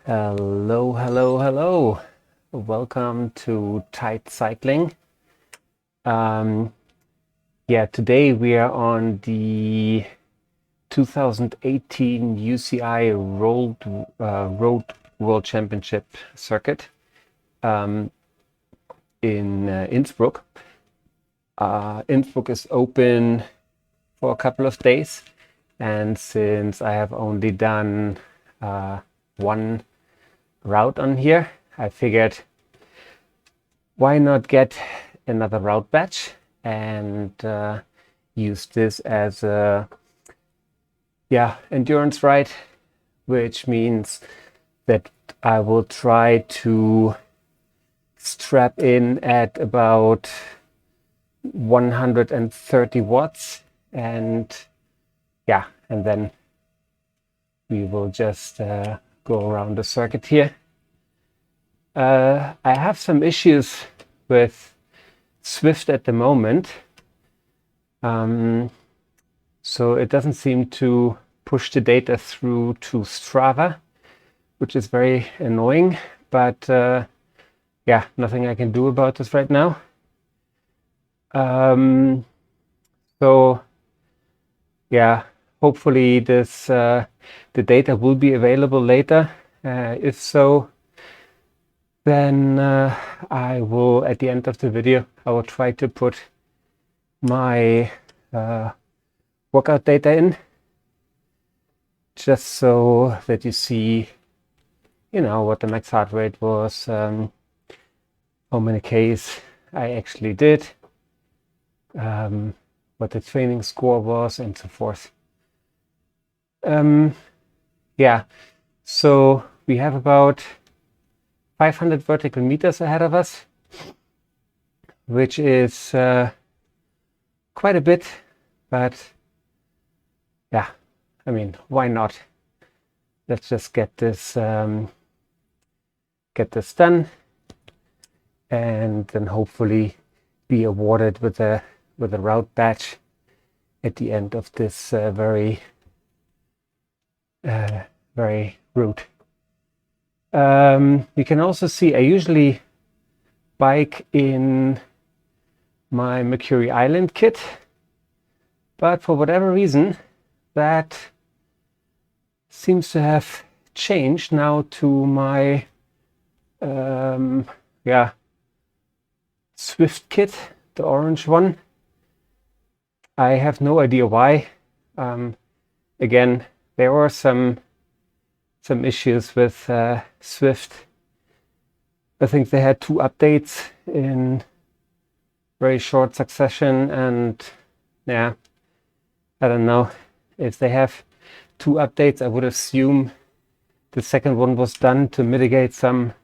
Hello, hello, hello. Welcome to Tight Cycling. Today we are on the 2018 UCI Road World Championship circuit in Innsbruck. Innsbruck is open for a couple of days, and since I have only done one route on here, I figured why not get another route badge and use this as a endurance ride, which means that I will try to strap in at about 130 watts and then we will just go around the circuit here. I have some issues with Zwift at the moment, so it doesn't seem to push the data through to Strava, which is very annoying, but nothing I can do about this right now. Hopefully this the data will be available later. If so, then I will, at the end of the video, I will try to put my workout data in, just so that you see, what the max heart rate was, how many Ks I actually did, what the training score was, and so forth. So we have about 500 vertical meters ahead of us, which is quite a bit, but why not? Let's just get this done, and then hopefully be awarded with a route badge at the end of this very route. You can also see I usually bike in my Mercury Island kit, but for whatever reason that seems to have changed now to my Zwift kit, the orange one. I have no idea why. Again, there were some issues with Zwift. I think they had 2 updates in very short succession, and I don't know. If they have 2 updates, I would assume the second one was done to mitigate some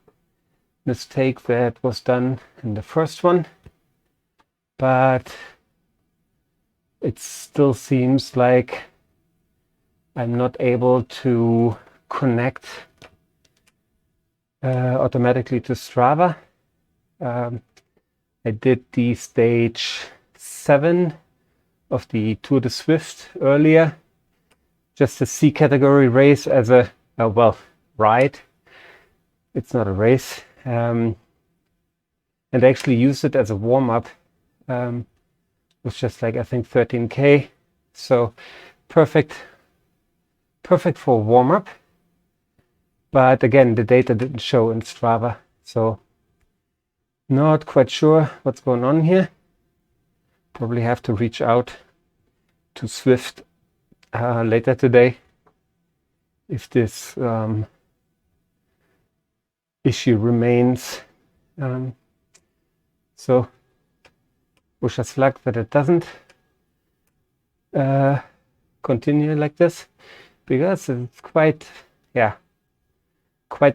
mistake that was done in the first one, but it still seems like I'm not able to connect automatically to Strava. I did the stage 7 of the Tour de Zwift earlier, just a C category race as a ride. It's not a race, and I actually used it as a warm-up. It was just like, I think 13K, so perfect for warm-up. But again, the data didn't show in Strava, so not quite sure what's going on here. Probably have to reach out to Zwift later today if this issue remains. So wish us luck that it doesn't continue like this, because it's quite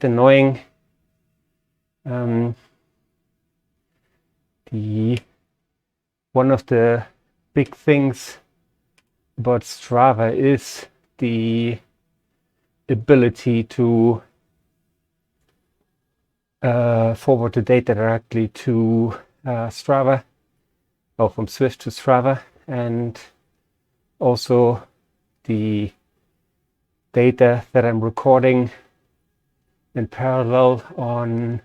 annoying. One of the big things about Strava is the ability to forward the data directly to Strava, or from Zwift to Strava, and also the data that I'm recording in parallel on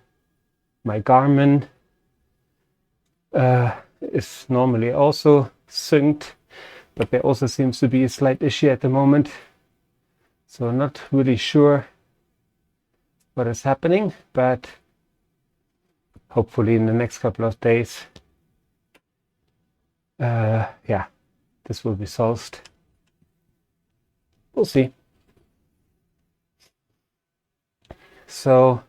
my Garmin is normally also synced, but there also seems to be a slight issue at the moment. So not really sure what is happening, but hopefully in the next couple of days, yeah, this will be solved. We'll see. So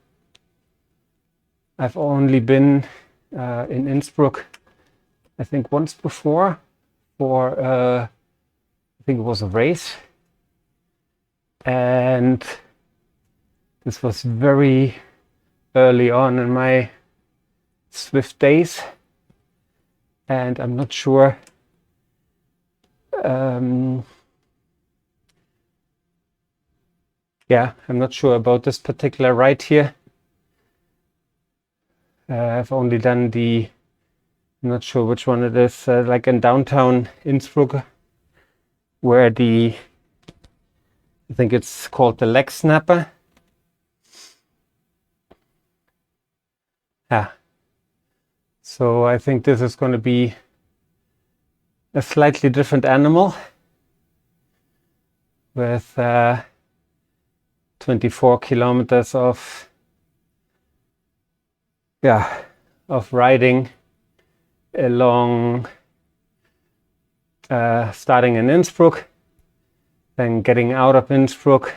I've only been in Innsbruck, I think once before, for I think it was a race, and this was very early on in my Zwift days, and I'm not sure yeah, I'm not sure about this particular ride here. I've only done I'm not sure which one it is, like in downtown Innsbruck, where I think it's called the leg snapper. Yeah. So I think this is going to be a slightly different animal with 24 kilometers of riding along, starting in Innsbruck, then getting out of Innsbruck,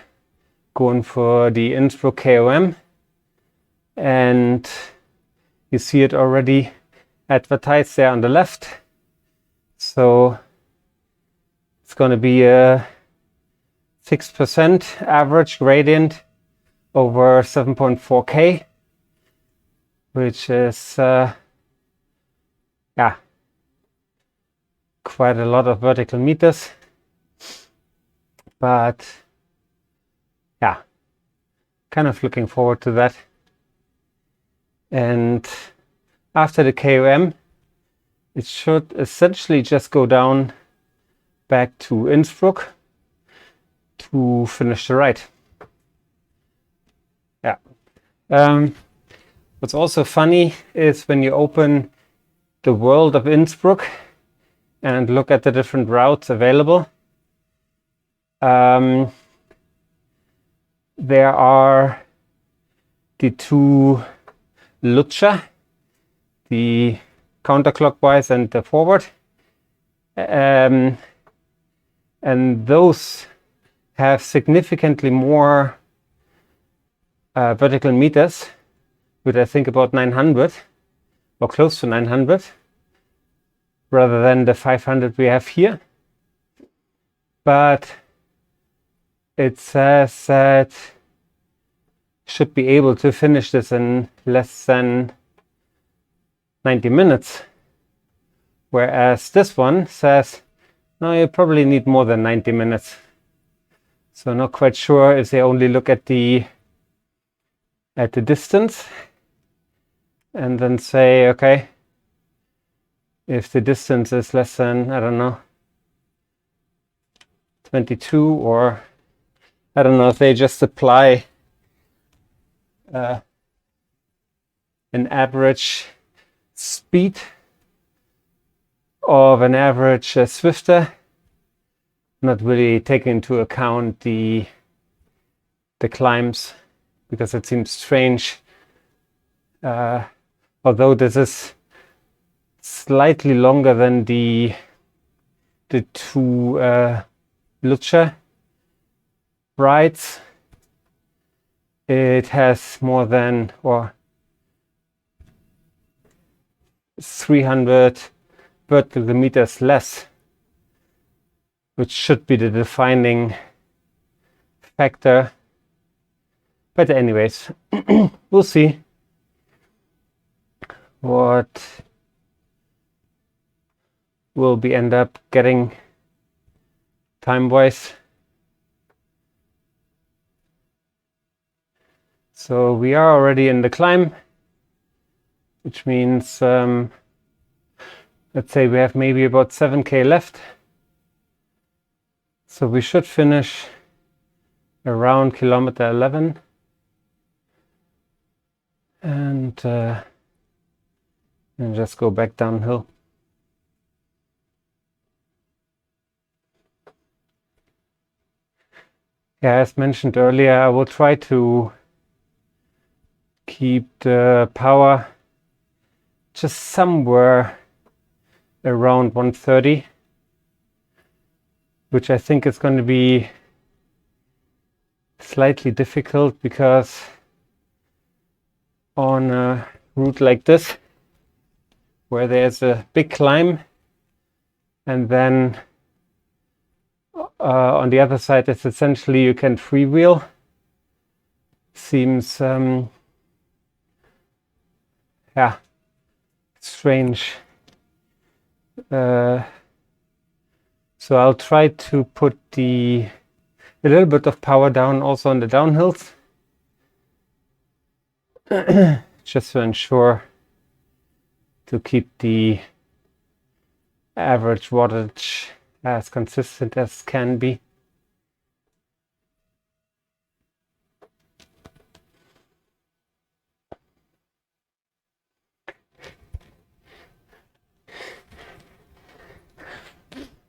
going for the Innsbruck KOM, and you see it already advertised there on the left. So it's going to be a 6% average gradient over 7.4K, which is yeah, quite a lot of vertical meters. But yeah, kind of looking forward to that. And after the KOM, it should essentially just go down back to Innsbruck to finish the ride. Yeah. What's also funny is when you open the world of Innsbruck and look at the different routes available, there are the two Lutscher, the counterclockwise and the forward, and those have significantly more vertical meters, with I think about 900 or close to 900, rather than the 500 we have here. But it says that should be able to finish this in less than 90 minutes, whereas this one says no, you probably need more than 90 minutes. So not quite sure if they only look at the distance and then say, okay, if the distance is less than, I don't know, 22, or I don't know if they just apply an average speed of an average Zwifter, not really taking into account the climbs, because it seems strange. Although this is slightly longer than the two Lutscher rides, it has more than, or 300 vertical meters less, which should be the defining factor. But anyways, we'll see what will be end up getting time-wise. So we are already in the climb, which means let's say we have maybe about 7K left. So we should finish around kilometer 11. and just go back downhill. Yeah, as mentioned earlier, I will try to keep the power just somewhere around 130, which I think is going to be slightly difficult because on a route like this, where there's a big climb and then on the other side it's essentially you can freewheel, seems yeah, strange. So I'll try to put a little bit of power down also on the downhills, just to ensure to keep the average wattage as consistent as can be.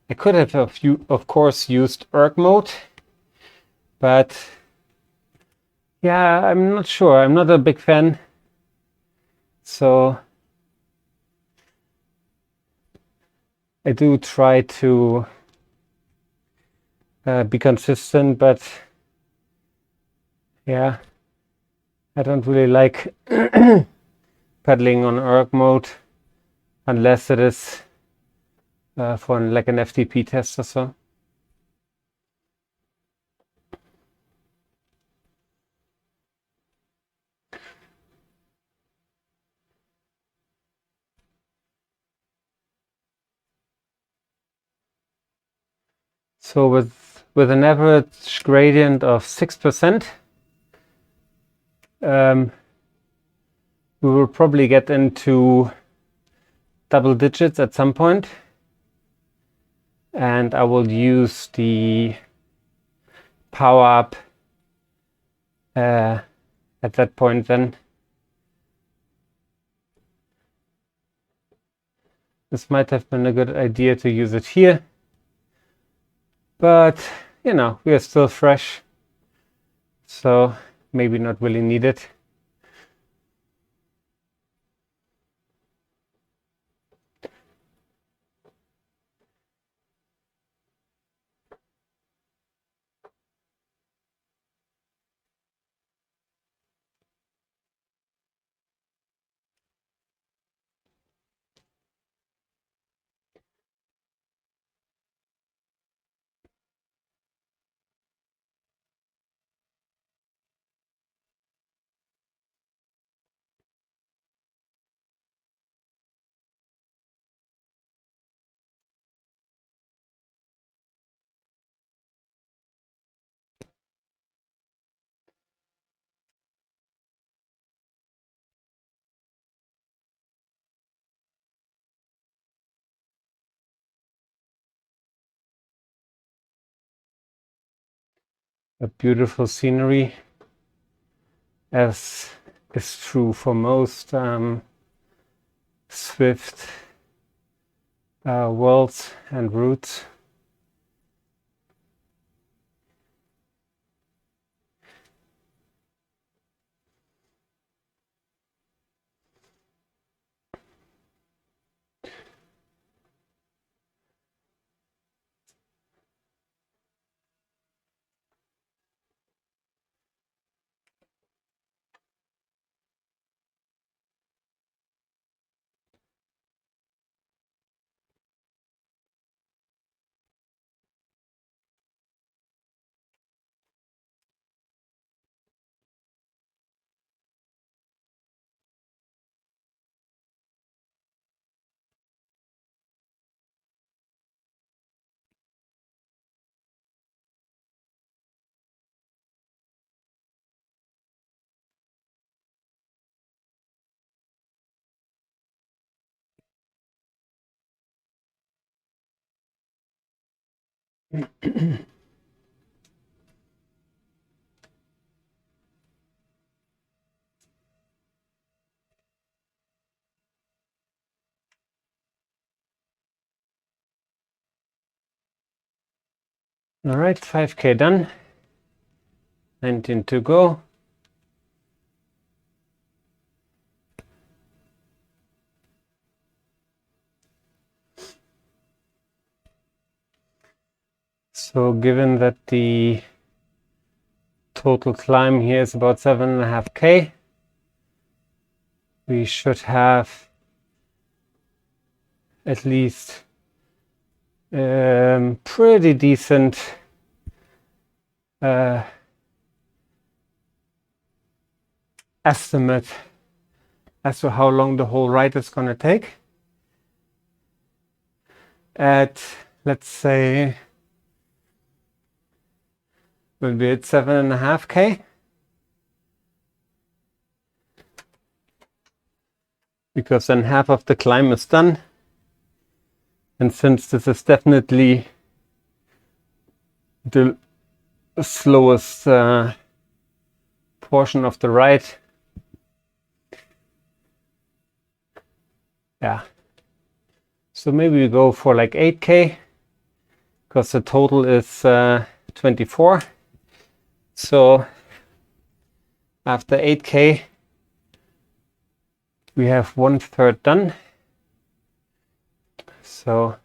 I could have, of course, used erg mode, but yeah, I'm not sure. I'm not a big fan. So I do try to be consistent, but yeah, I don't really like pedaling on erg mode unless it is for like an FTP test or so. So with an average gradient of 6%, we will probably get into double digits at some point, and I will use the power up at that point then. This might have been a good idea to use it here, but you know, we are still fresh, so maybe not really need it. A beautiful scenery, as is true for most Zwift worlds and routes. All right, 5K done. 19 to go. So given that the total climb here is about 7.5K, we should have at least pretty decent estimate as to how long the whole ride is going to take. At, let's say, we'll be at 7.5K. Because then half of the climb is done. And since this is definitely the slowest portion of the ride, yeah. So maybe we go for like 8K, because the total is 24. So after 8K, we have 1/3 done. So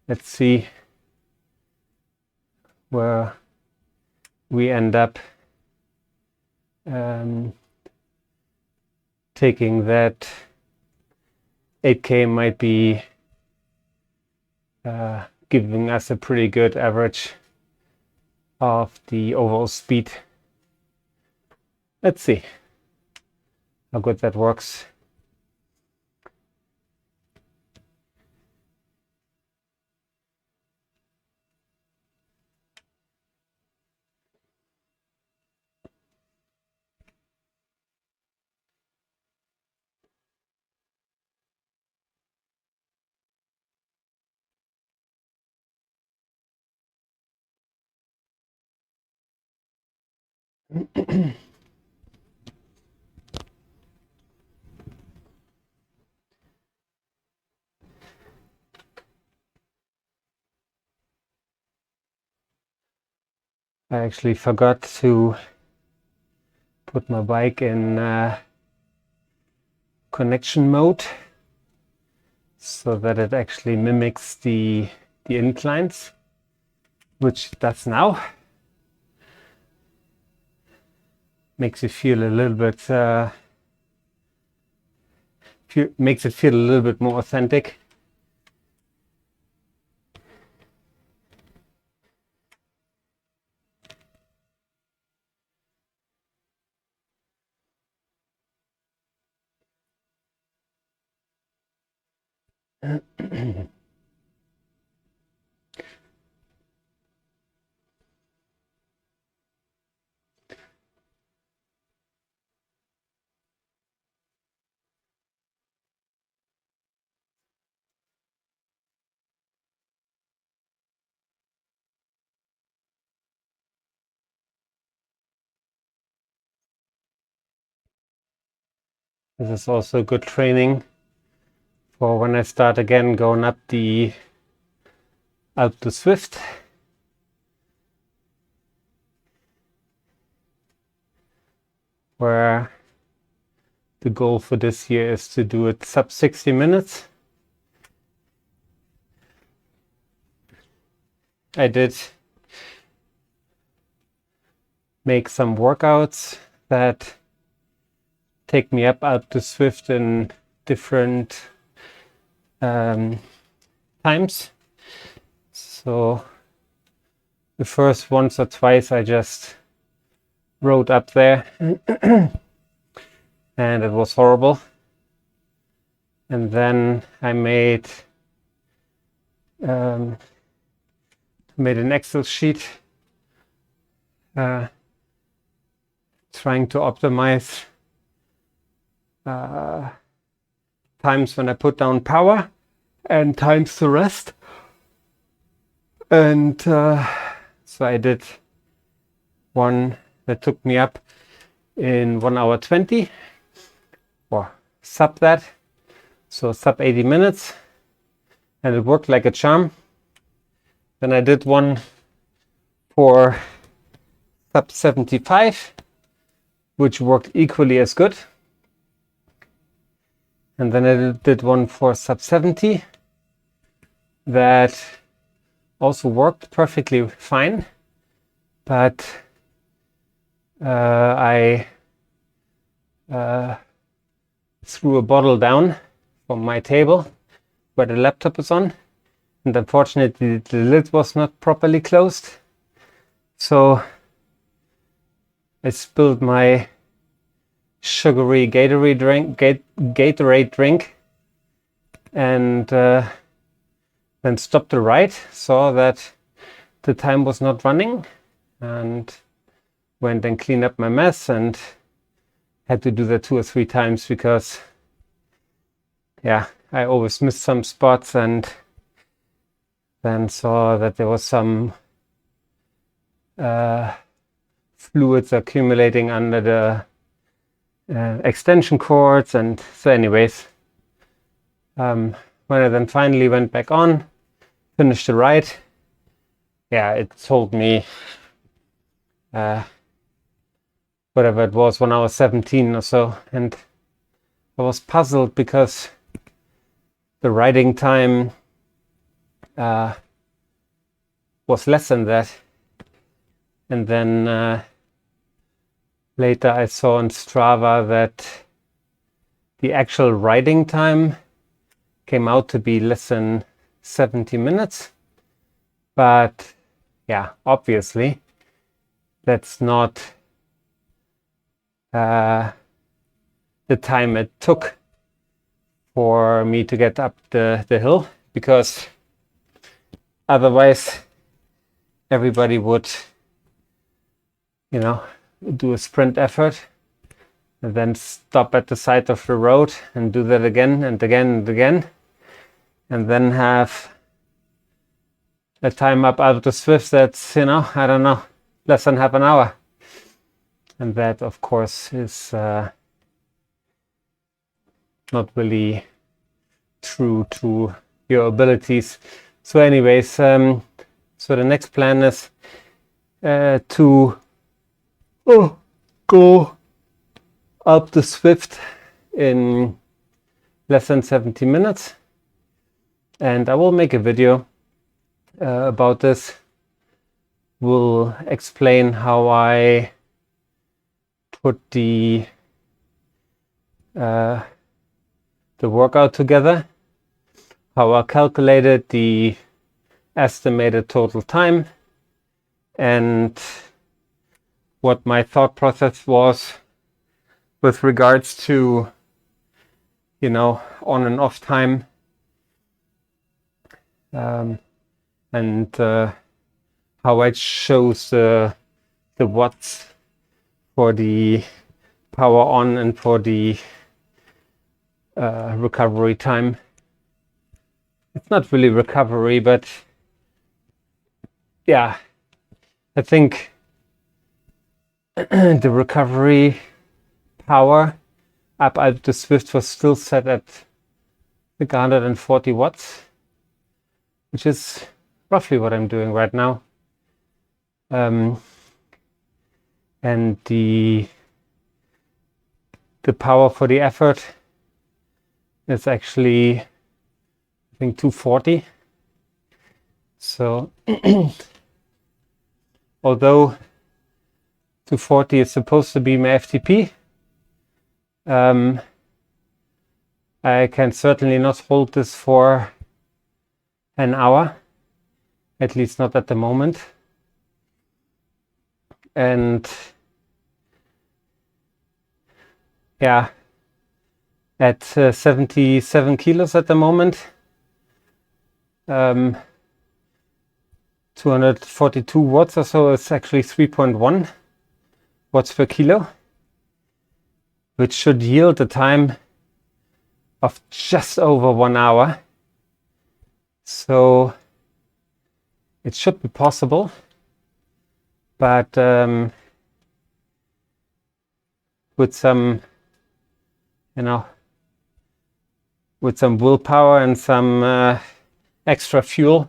let's see where we end up taking that. 8K might be giving us a pretty good average of the overall speed. Let's see how good that works. I actually forgot to put my bike in connection mode so that it actually mimics the inclines, which it does now. Makes you feel a little bit makes it feel a little bit more authentic. This is also good training for when I start again going up the Alp to Zwift. Where the goal for this year is to do it sub 60 minutes. I did make some workouts that take me up to Zwift in different times. So the first once or twice I just rode up there and it was horrible. And then I made an Excel sheet trying to optimize times when I put down power and times to rest. And so I did one that took me up in 1 hour 20 or sub that, so sub 80 minutes, and it worked like a charm. Then I did one for sub 75, which worked equally as good. And then I did one for sub 70 that also worked perfectly fine, but I threw a bottle down from my table where the laptop is on, and unfortunately the lid was not properly closed, so I spilled my sugary Gatorade drink, and then stopped the ride, saw that the time was not running, and went and cleaned up my mess, and had to do that 2 or 3 times because, yeah, I always missed some spots, and then saw that there was some fluids accumulating under the extension cords. And so anyways, when I then finally went back on, finished the ride, yeah, it told me whatever it was, 1 hour 17 or so, and I was puzzled because the riding time was less than that. And then later I saw on Strava that the actual riding time came out to be less than 70 minutes. But yeah, obviously that's not the time it took for me to get up the hill, because otherwise everybody would, do a sprint effort and then stop at the side of the road and do that again and again and again, and then have a time up out of the Zwift that's, I don't know, less than half an hour. And that, of course, is not really true to your abilities. So anyways, so the next plan is to go up the Zwift in less than 70 minutes. And I will make a video about this. We'll explain how I put the workout together, how I calculated the estimated total time, and what my thought process was with regards to, on and off time, and how I chose the watts for the power on and for the recovery time. It's not really recovery, but yeah, I think the recovery power up at the Zwift was still set at 140 watts, which is roughly what I'm doing right now. And the power for the effort is actually, I think, 240. So although 240 is supposed to be my FTP, I can certainly not hold this for an hour, at least not at the moment. And yeah, at 77 kilos at the moment, 242 watts or so, it's actually 3.1 watts per kilo, which should yield a time of just over 1 hour. So it should be possible, but with some, with some willpower and some extra fuel,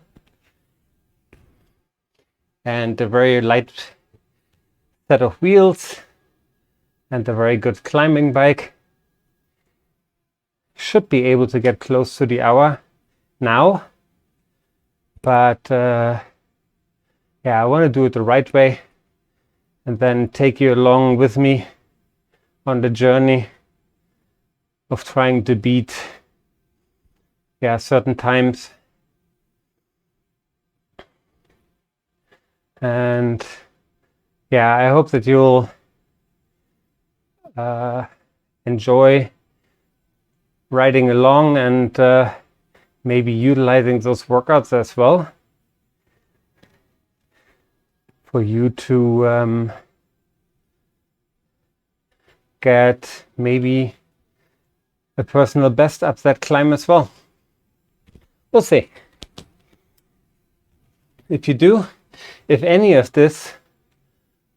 and a very light set of wheels and a very good climbing bike. Should be able to get close to the hour now, but yeah, I want to do it the right way and then take you along with me on the journey of trying to beat certain times. And yeah, I hope that you'll enjoy riding along and maybe utilizing those workouts as well for you to get maybe a personal best up that climb as well. We'll see. If you do, if any of this,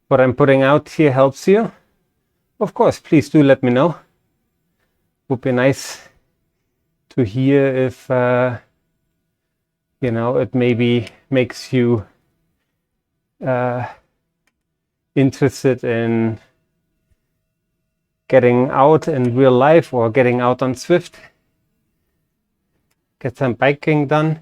what I'm putting out here, helps you, of course, please do let me know. Would be nice to hear if it maybe makes you interested in getting out in real life or getting out on Zwift, get some biking done.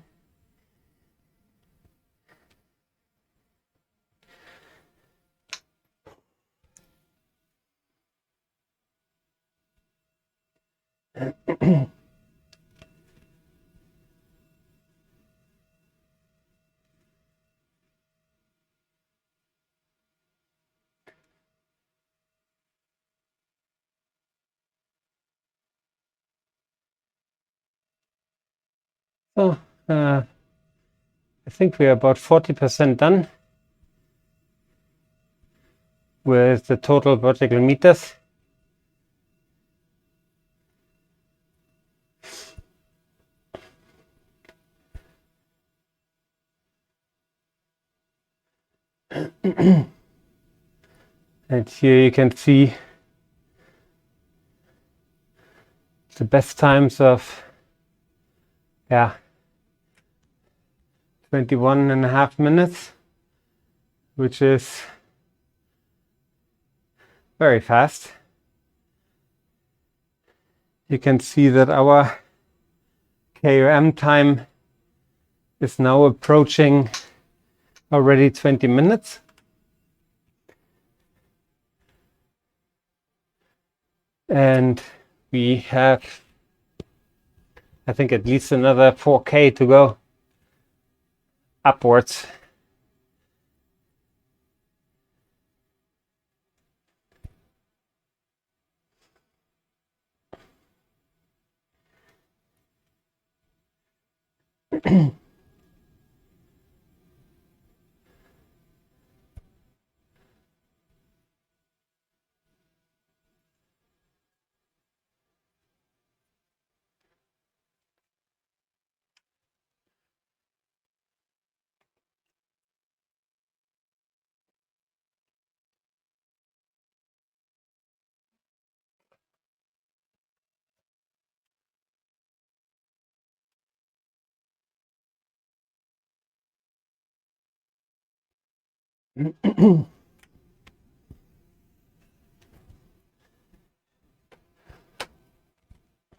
So I think we are about 40% done with the total vertical meters. And here you can see the best times of 21.5 minutes, which is very fast. You can see that our KOM time is now approaching already 20 minutes. And we have, I think, at least another 4K to go upwards.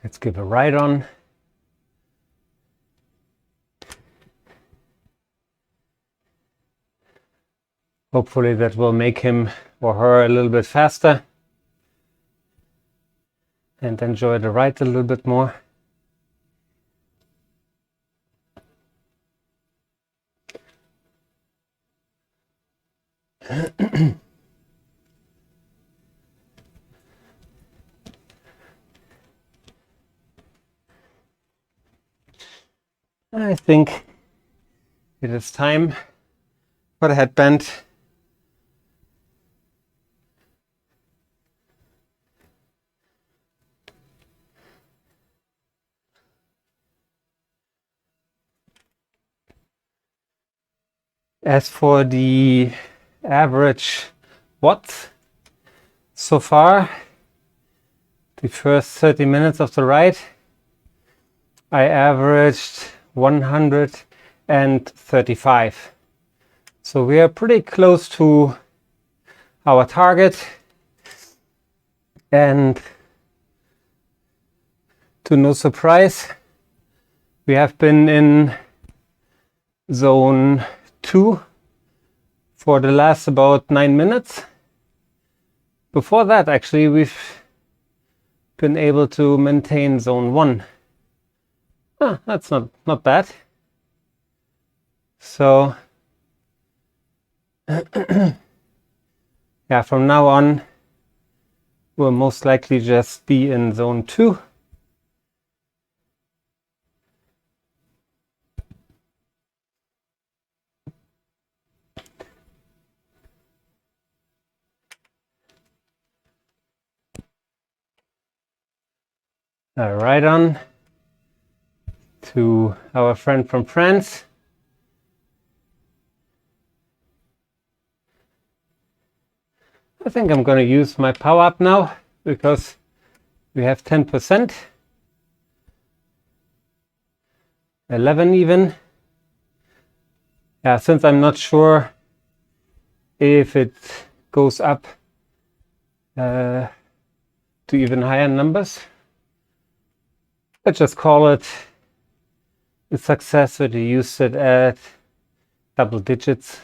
Let's give a ride on. Hopefully that will make him or her a little bit faster and enjoy the ride a little bit more. I think it is time for the headband. As for the average watts so far, the first 30 minutes of the ride, I averaged 135, So we are pretty close to our target, and to no surprise, we have been in zone 2 for the last about 9 minutes. Before that, actually, we've been able to maintain zone 1. That's not bad. So yeah, from now on, we'll most likely just be in zone 2. Right on to our friend from France. I think I'm going to use my power up now because we have 10%, 11 even. Yeah, since I'm not sure if it goes up to even higher numbers, let's just call it a success that you used it at double digits.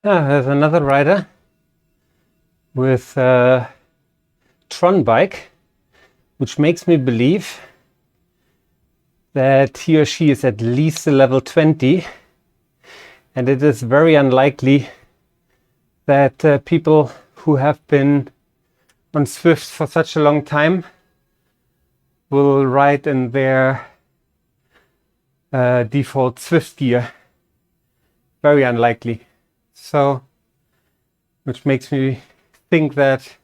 There's another rider with a Tron bike, which makes me believe that he or she is at least a level 20, and it is very unlikely that people who have been on Zwift for such a long time will ride in their default Zwift gear. Very unlikely. So, which makes me think that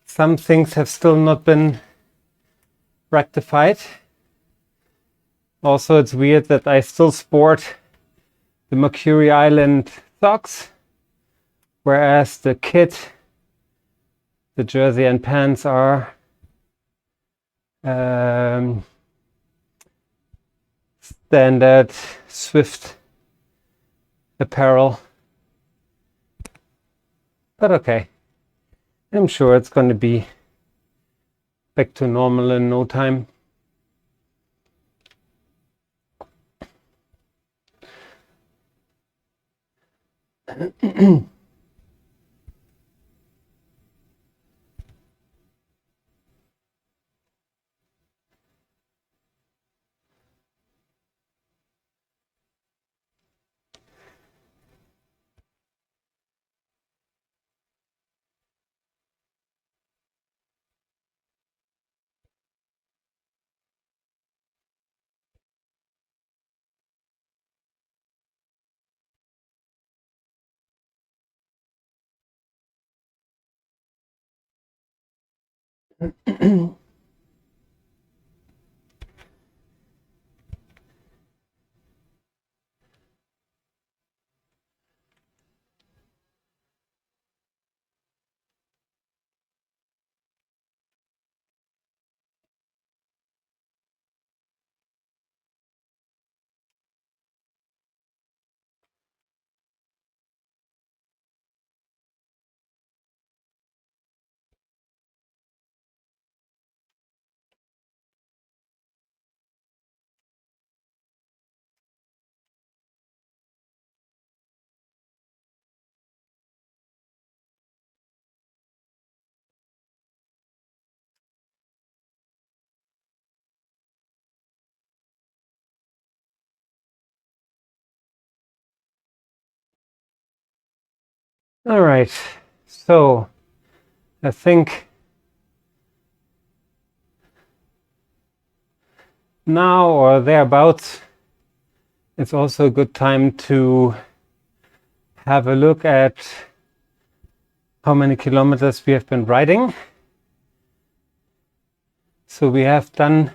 some things have still not been rectified. Also, it's weird that I still sport the Mercury Island socks, whereas the kit, the jersey and pants are standard Zwift apparel. But okay, I'm sure it's going to be back to normal in no time. All right, so I think now or thereabouts, it's also a good time to have a look at how many kilometers we have been riding. So we have done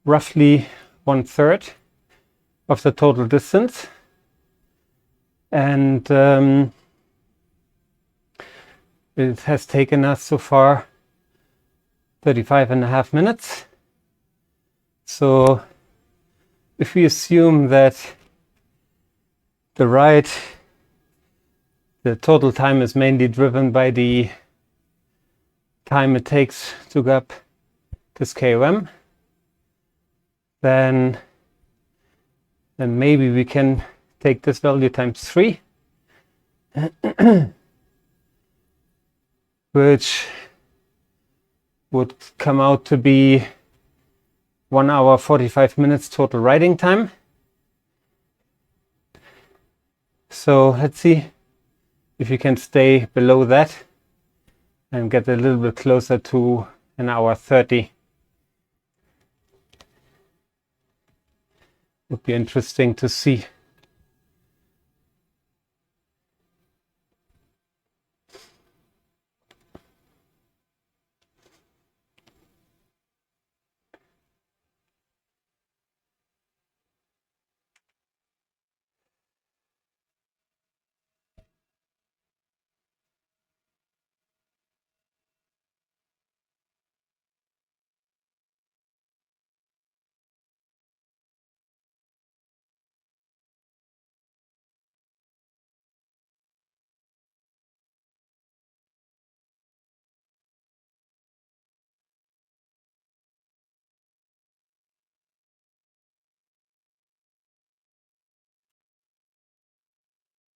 roughly 1/3 of the total distance. And it has taken us so far 35.5 minutes. So if we assume that the total time is mainly driven by the time it takes to go up this KOM, then maybe we can take this value times 3, which would come out to be 1 hour 45 minutes total riding time. So let's see if you can stay below that and get a little bit closer to 1 hour 30. Would be interesting to see.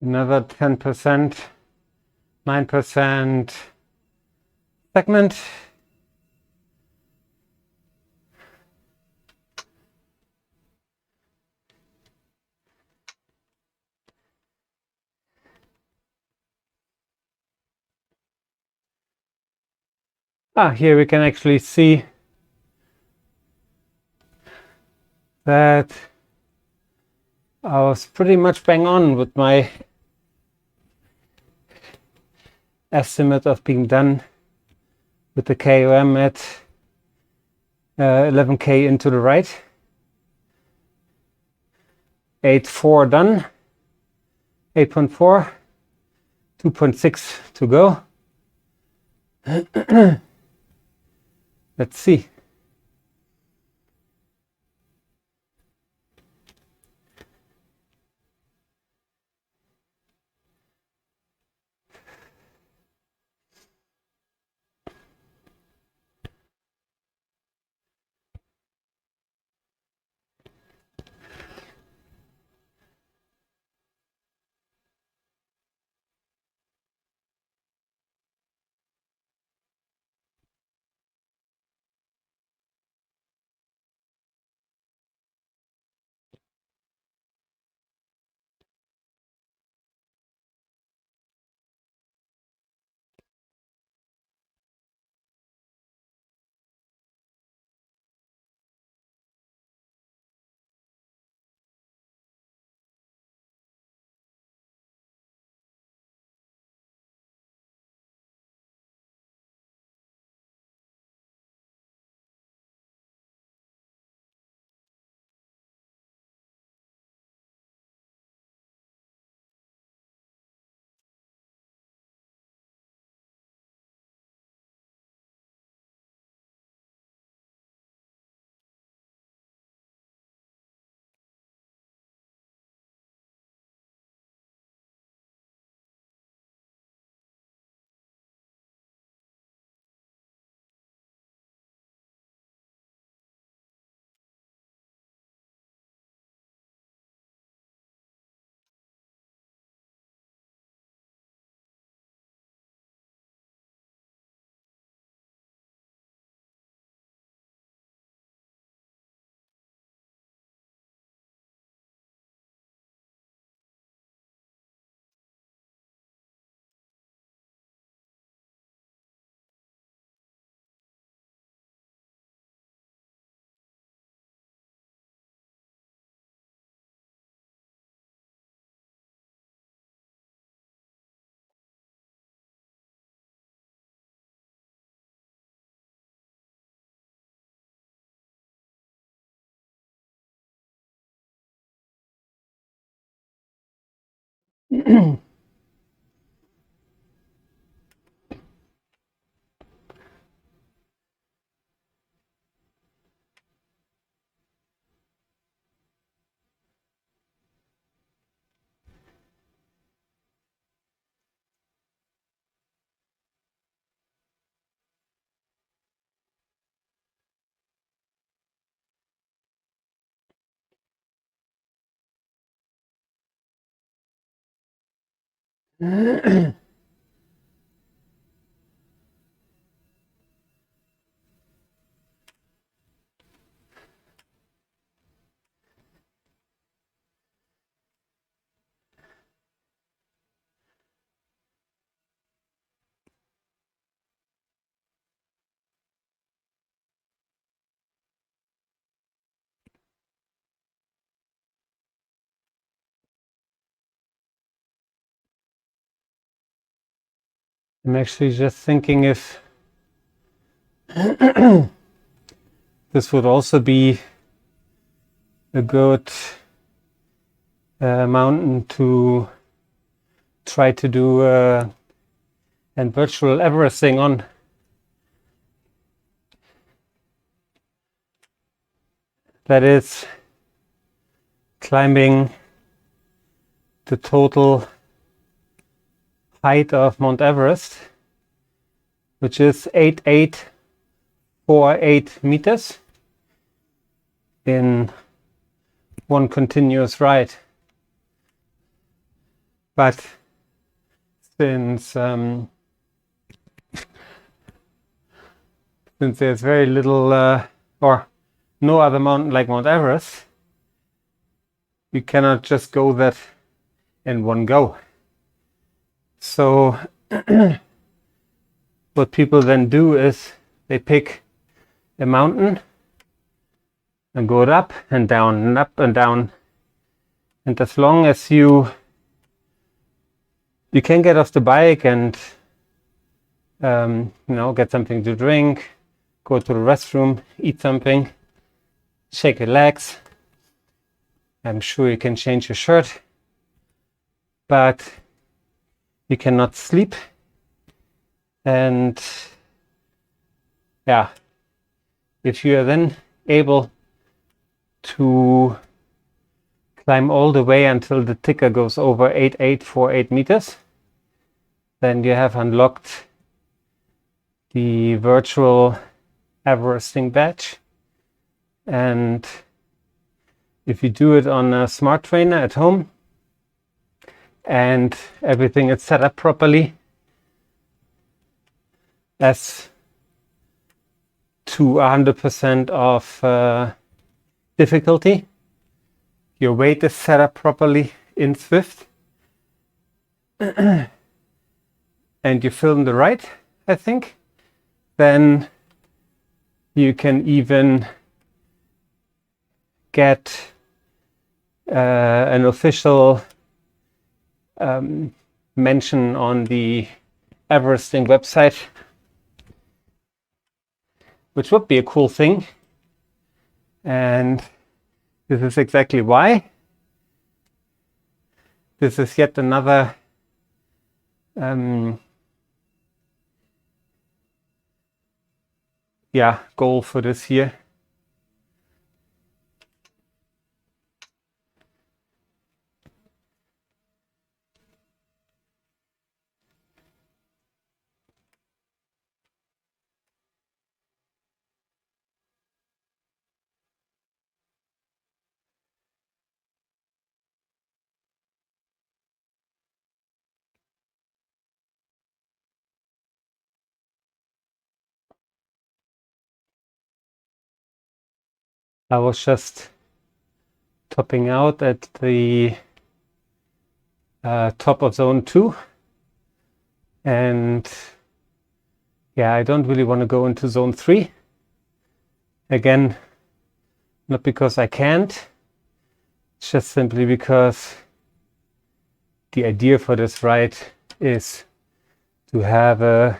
Another 10%, 9% segment. Here we can actually see that I was pretty much bang on with my estimate of being done with the KOM at 11k into the right. 8.4 done, 8.4, 2.6 to go. Let's see. I'm actually just thinking if this would also be a good mountain to try to do and virtual Everesting on. That is climbing the total height of Mount Everest, which is 8848 meters in one continuous ride. But since there's very little or no other mountain like Mount Everest, you cannot just go that in one go. So what people then do is they pick a mountain and go up and down and up and down. And as long as you can get off the bike and get something to drink, go to the restroom, eat something, shake your legs. I'm sure you can change your shirt, but you cannot sleep. And yeah, if you are then able to climb all the way until the ticker goes over 8848 meters, then you have unlocked the virtual Everesting badge. And if you do it on a smart trainer at home and everything is set up properly as to 100% of difficulty, your weight is set up properly in Zwift, and you film the ride, I think, then you can even get an official mention on the Everesting website, which would be a cool thing. And this is exactly why. This is yet another goal for this year. I was just topping out at the top of zone 2, and I don't really want to go into zone 3 again, not because I can't, it's just simply because the idea for this ride is to have a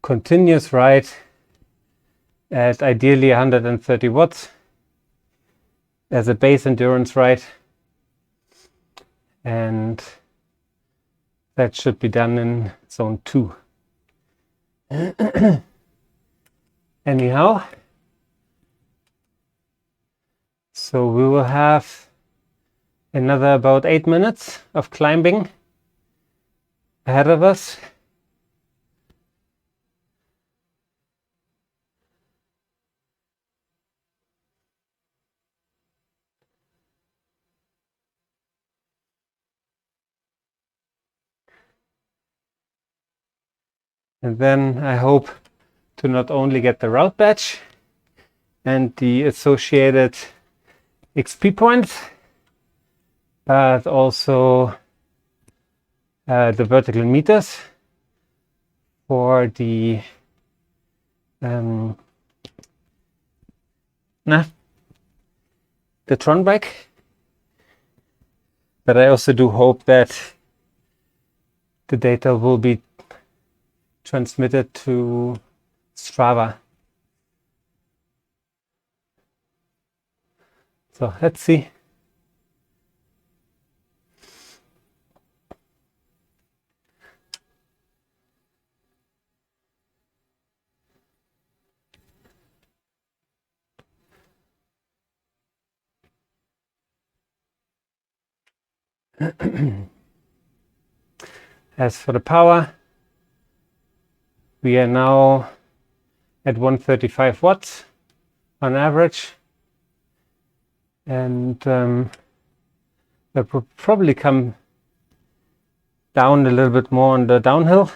continuous ride at ideally 130 watts as a base endurance ride. And that should be done in zone 2. Anyhow, so we will have another about 8 minutes of climbing ahead of us. And then I hope to not only get the route badge and the associated XP points, but also the vertical meters for the Tron bike. But I also do hope that the data will be transmitted to Strava. So let's see. As for the power, we are now at 135 watts on average, and that will probably come down a little bit more on the downhill.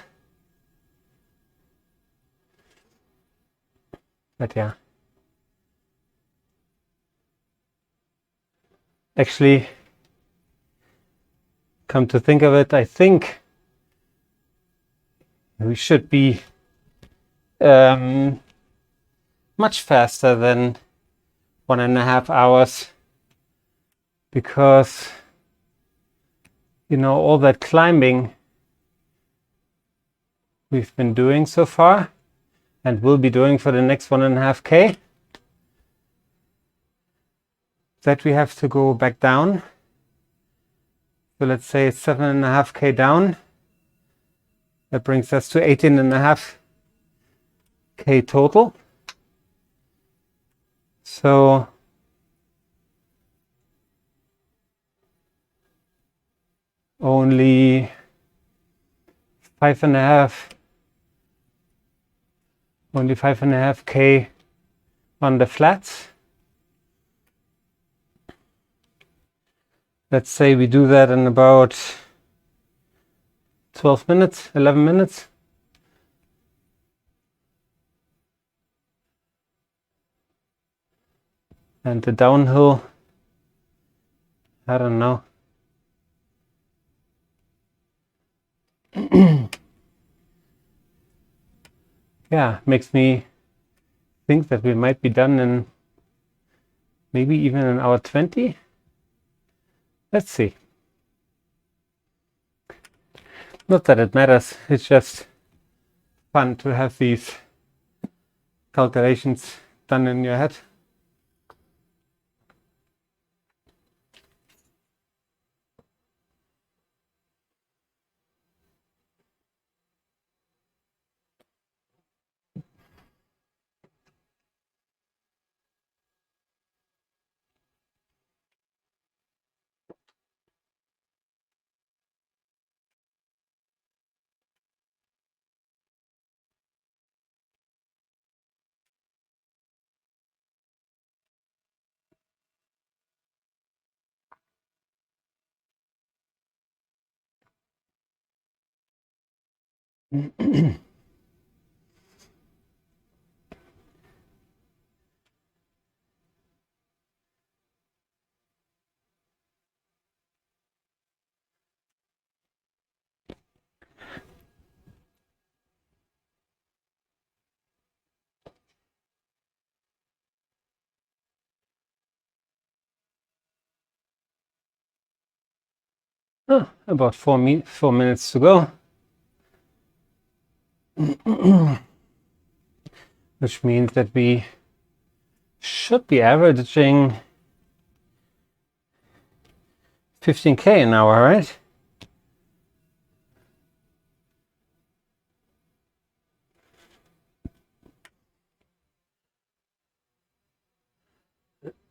But yeah, actually, come to think of it, I think we should be much faster than 1.5 hours, because you know, all that climbing we've been doing so far and will be doing for the next 1.5K, that we have to go back down. So let's say it's 7.5K down. That brings us to 18.5K total. So only 5.5K on the flats. Let's say we do that in about 12 minutes, 11 minutes. And the downhill, I don't know. Yeah, makes me think that we might be done in maybe even an hour 20. Let's see. Not that it matters, it's just fun to have these calculations done in your head. Oh, about 4 minutes to go. Which means that we should be averaging 15K an hour, right?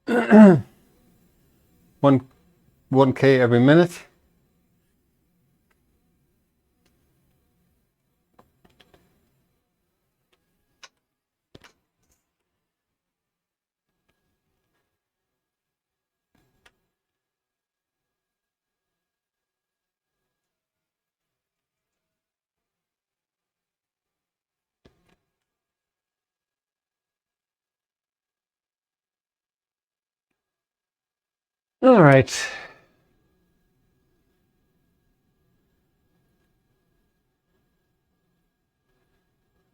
1K every minute. All right.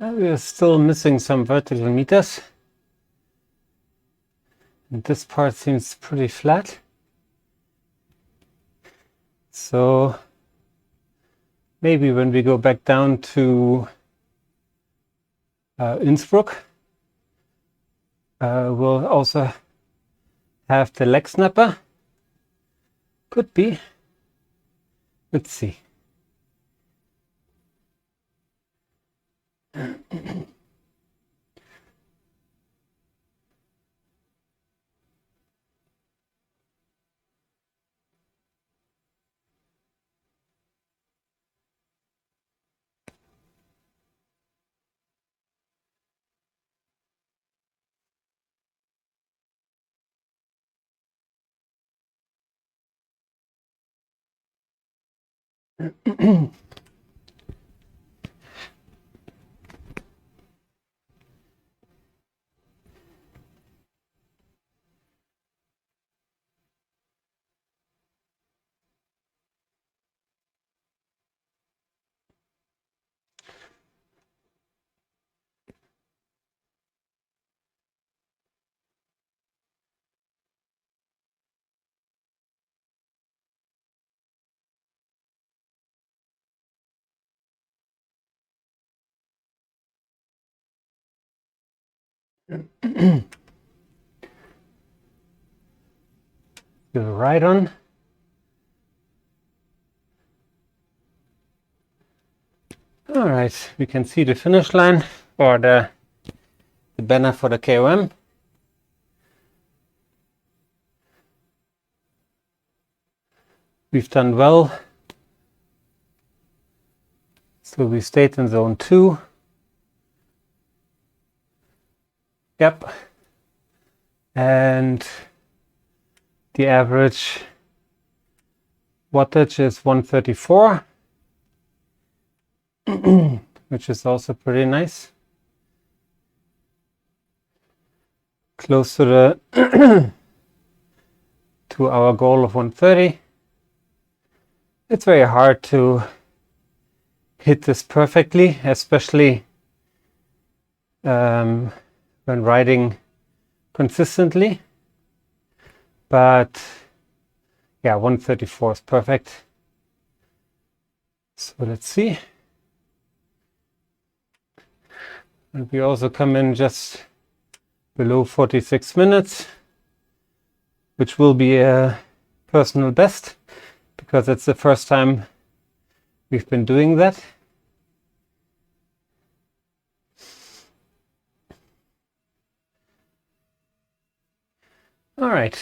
We are still missing some vertical meters. And this part seems pretty flat. So maybe when we go back down to Innsbruck, we'll also have the leg snapper. Could be. Let's see. Go right on. All right, we can see the finish line or the banner for the KOM. We've done well. So we stayed in zone 2. Yep. And the average wattage is 134, which is also pretty nice. Close to the to our goal of 130. It's very hard to hit this perfectly, especially when riding consistently. But yeah, 134 is perfect. So let's see. And we also come in just below 46 minutes, which will be a personal best because it's the first time we've been doing that. All right.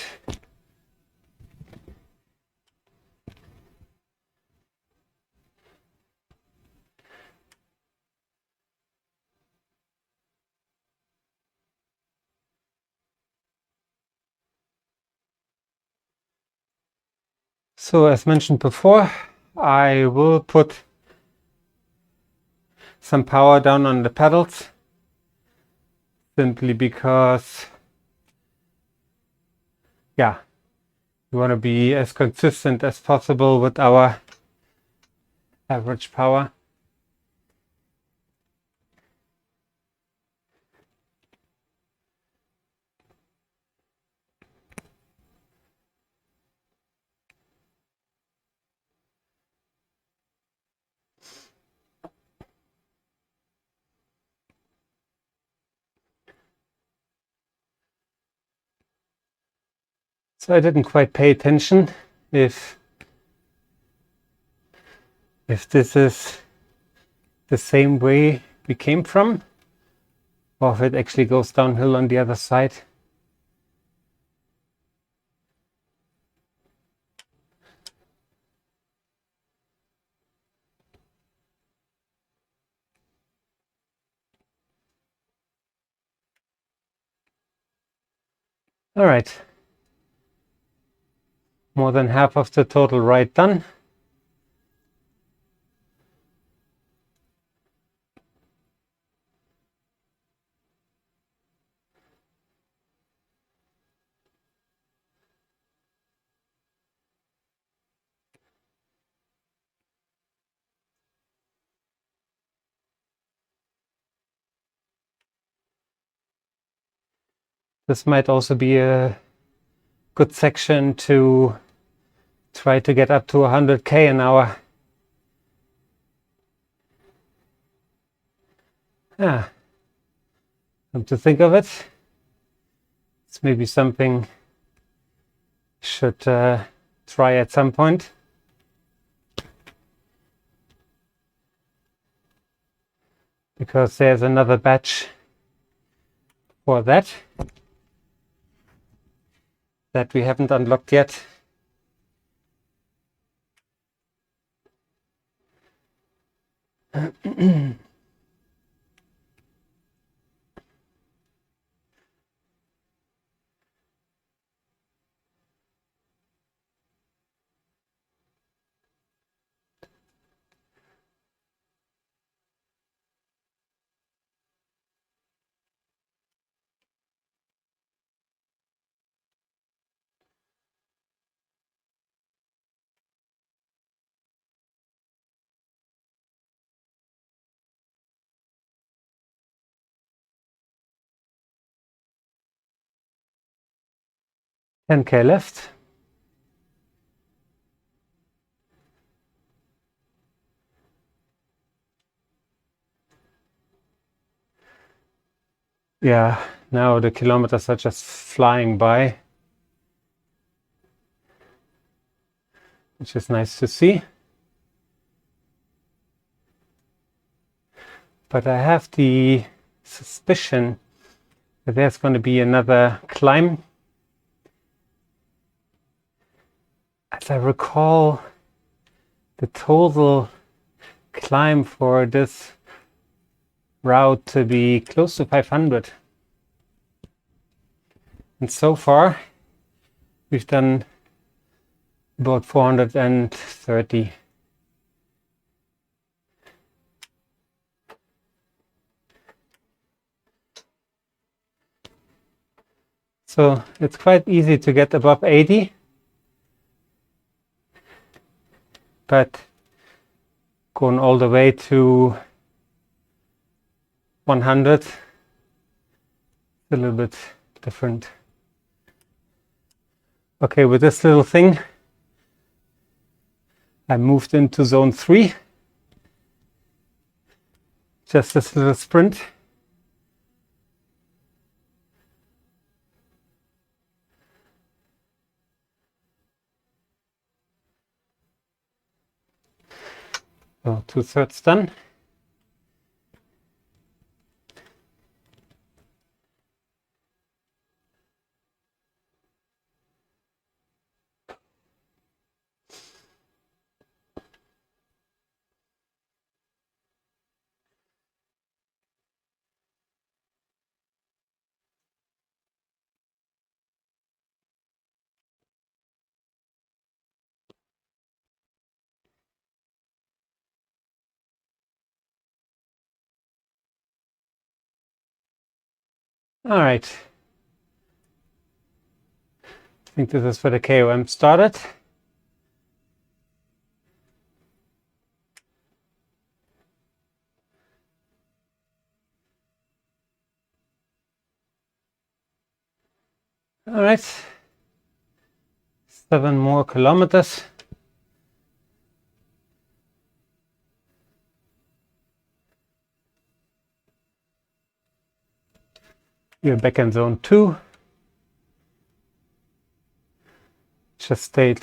So as mentioned before, I will put some power down on the pedals simply because, yeah, we want to be as consistent as possible with our average power. So I didn't quite pay attention if this is the same way we came from, or if it actually goes downhill on the other side. All right. More than half of the total ride done. This might also be a good section to try to get up to 100k an hour. Yeah. Come to think of it, it's maybe something I should try at some point. Because there's another badge for that we haven't unlocked yet. $10K left. Yeah, now the kilometers are just flying by, which is nice to see. But I have the suspicion that there's going to be another climb. As I recall, the total climb for this route to be close to 500. And so far, we've done about 430. So it's quite easy to get above 80. But going all the way to 100 is a little bit different. Okay, with this little thing, I moved into zone 3. Just this little sprint. So 2/3 done. All right. I think this is for the KOM started. All right. 7 more kilometers. We're back in zone 2. Just stayed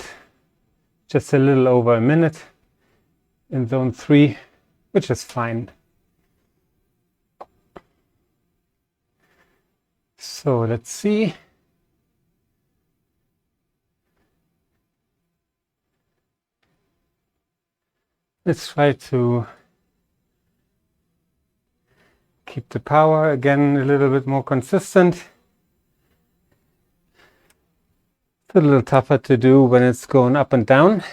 just a little over a minute in zone 3, which is fine. So let's see. Let's try to keep the power again a little bit more consistent. It's a little tougher to do when it's going up and down.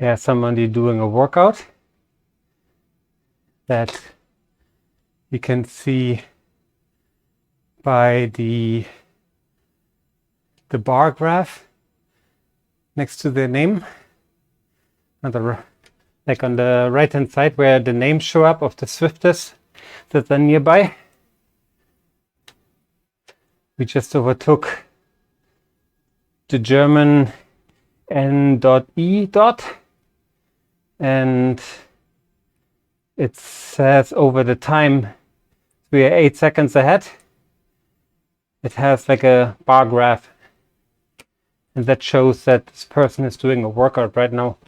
Yeah, somebody doing a workout that you can see by the bar graph next to their name, like on the right hand side where the names show up of the Swifters that are nearby. We just overtook the German N.E. and it says over the time we are 8 seconds ahead. It has like a bar graph, and that shows that this person is doing a workout right now.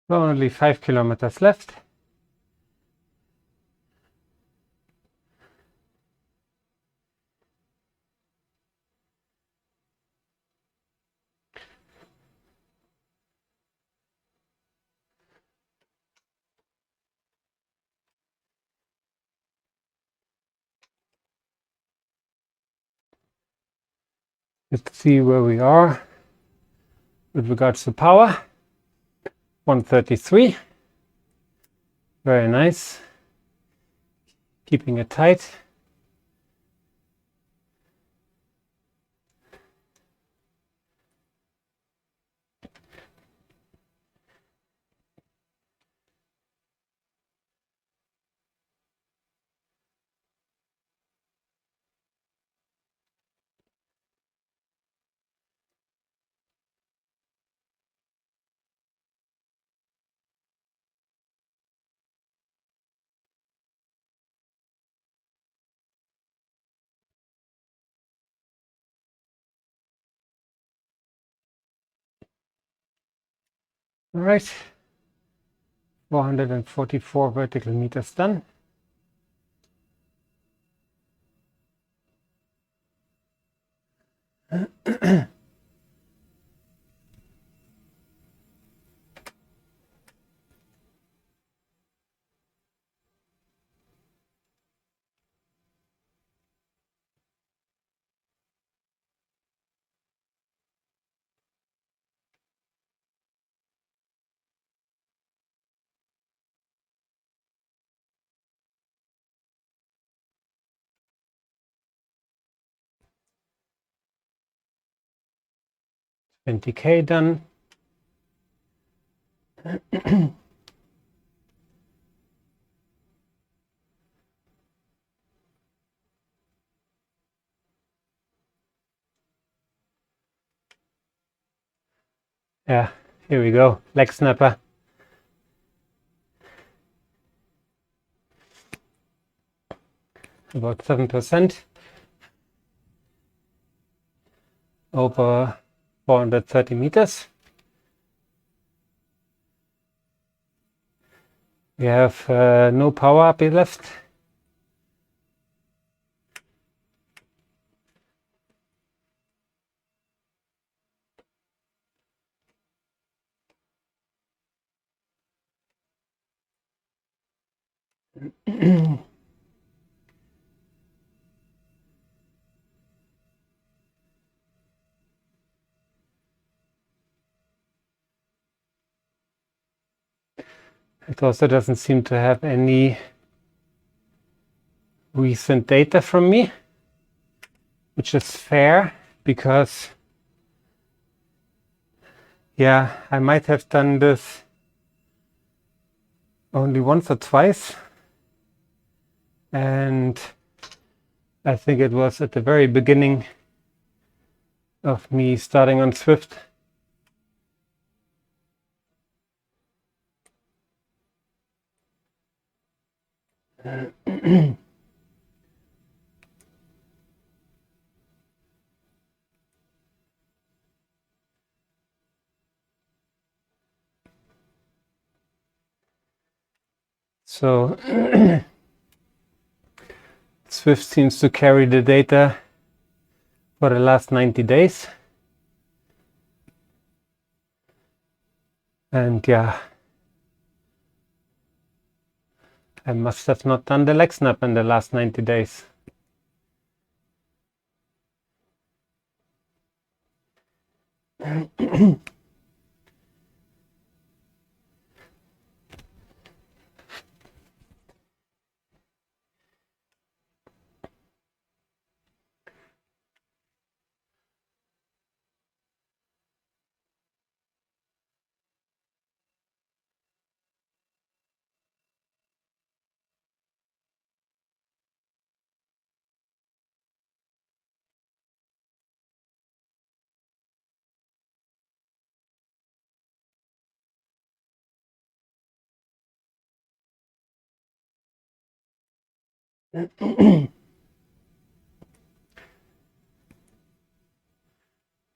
So only 5 kilometers left. Let's see where we are with regards to power. 133. Very nice. Keeping it tight. All right. 444 vertical meters done. 20K done. Yeah, here we go. Leg snapper. About 7%. Over 430 meters. We have no power up left. It also doesn't seem to have any recent data from me, which is fair because, yeah, I might have done this only once or twice. And I think it was at the very beginning of me starting on Zwift. So Zwift seems to carry the data for the last 90 days. And yeah, I must have not done the leg snap in the last 90 days.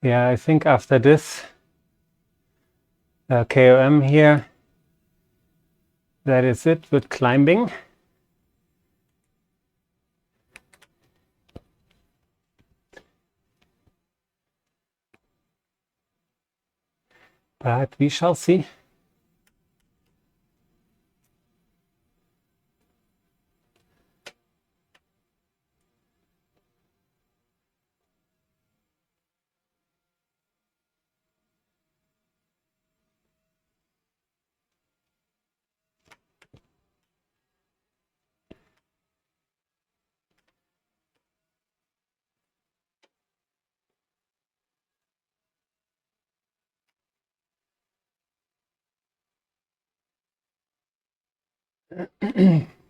Yeah, I think after this KOM here, that is it with climbing. But we shall see.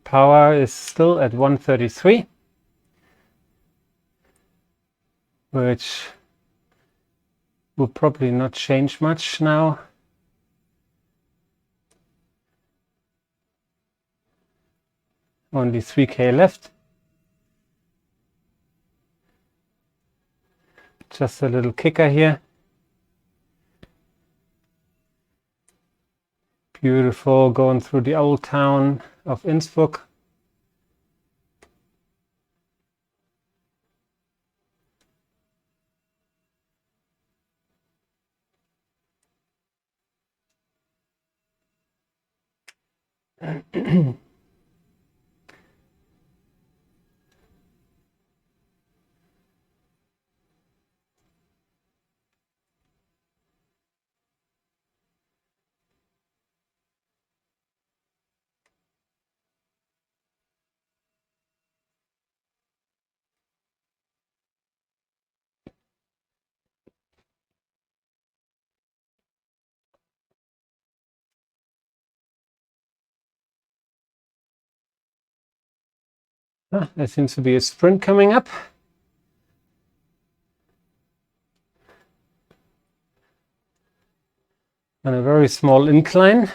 Power is still at 133, which will probably not change much now. Only 3K left. Just a little kicker here. Beautiful, going through the old town of Innsbruck. There seems to be a sprint coming up. On a very small incline.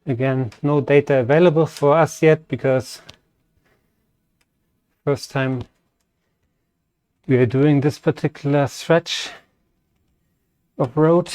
Again, no data available for us yet because first time we are doing this particular stretch of road.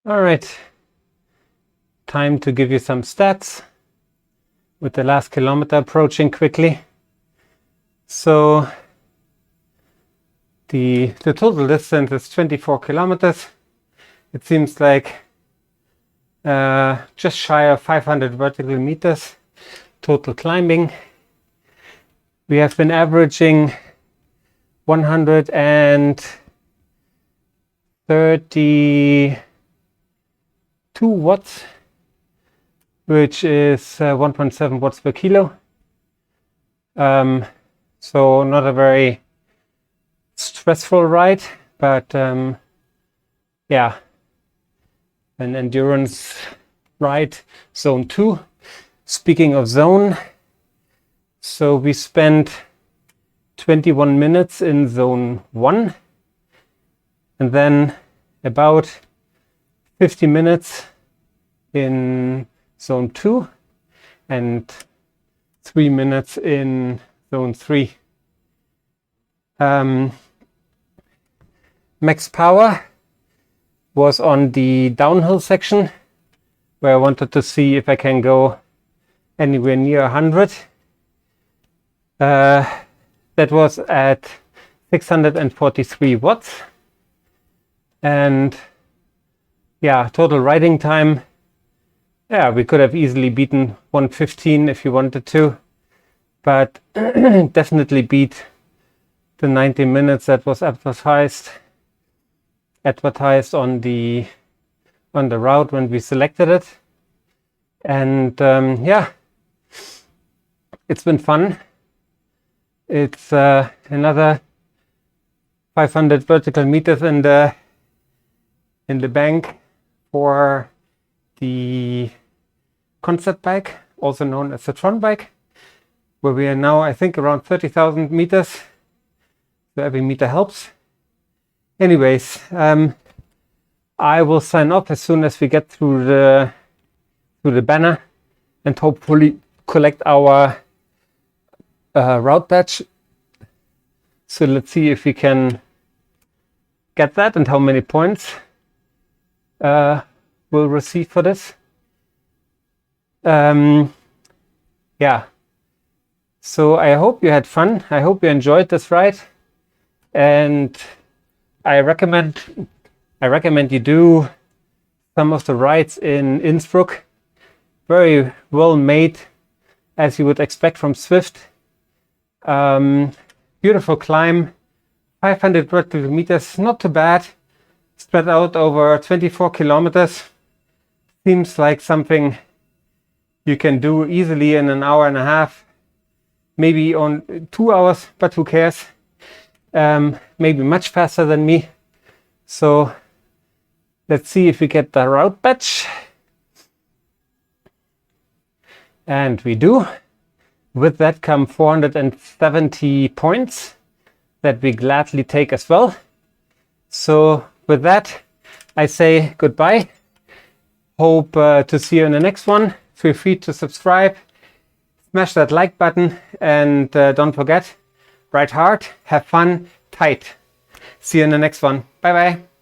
All right, time to give you some stats with the last kilometer approaching quickly. So the total distance is 24 kilometers. It seems like just shy of 500 vertical meters total climbing. We have been averaging 132 watts, which is 1.7 watts per kilo. So not a very stressful ride, but yeah, an endurance ride, zone 2. Speaking of zone, so we spent 21 minutes in zone 1 and then about 50 minutes in zone 2 and 3 minutes in zone 3. Max power was on the downhill section where I wanted to see if I can go anywhere near 100. That was at 643 watts. And yeah, total riding time, yeah, we could have easily beaten 115 if you wanted to, but definitely beat the 90 minutes that was advertised on the route when we selected it. And yeah, it's been fun. It's another 500 vertical meters in the bank for the concept bike, also known as the Tron bike, where we are now, I think, around 30,000 meters. So every meter helps. Anyways, I will sign off as soon as we get through the banner and hopefully collect our route badge. So let's see if we can get that and how many points we'll receive for this. Yeah, so I hope you had fun. I hope you enjoyed this ride, and I recommend you do some of the rides in Innsbruck. Very well made, as you would expect from Zwift. Beautiful climb, 500 vertical meters, not too bad. Spread out over 24 kilometers. Seems like something you can do easily in an hour and a half. maybe on 2 hours, but who cares? Maybe much faster than me. So let's see if we get the route badge. And we do. With that come 470 points that we gladly take as well. So with that, I say goodbye. Hope to see you in the next one. Feel free to subscribe, smash that like button, and don't forget, ride hard, have fun, tight. See you in the next one. Bye bye.